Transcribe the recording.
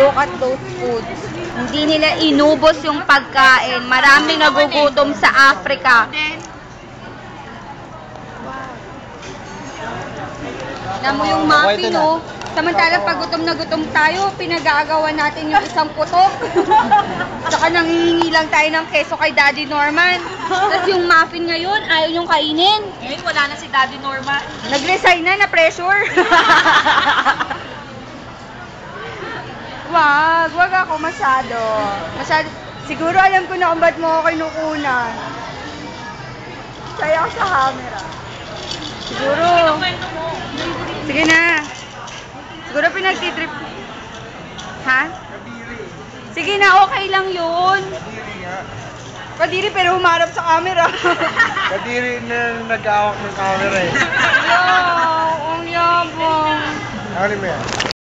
Look at those foods. Hindi nila inubos yung pagkain. Maraming nagugutom sa Africa. Alam mo yung muffin, oh. Samantala, pag gutom na gutom tayo, pinag-aagawan natin yung isang putok. Saka nangihingi lang tayo ng keso kay Daddy Norman. Tapos yung muffin ngayon, ayaw yung kainin. Ngayon, wala na si Daddy Norman. Nag-resign na pressure. Wag ako masyado. Siguro alam ko na kung ba't mo ako kinukunan. Kaya ako sa camera. Siguro. Sige na. Siguro pinagtitrip. Ha? Sige na, okay lang yun. Kadiri nga. Kadiri pero humarap sa camera. Kadiri na nag-aawak ng camera eh. Yo, ang yabang. Ano mo yan?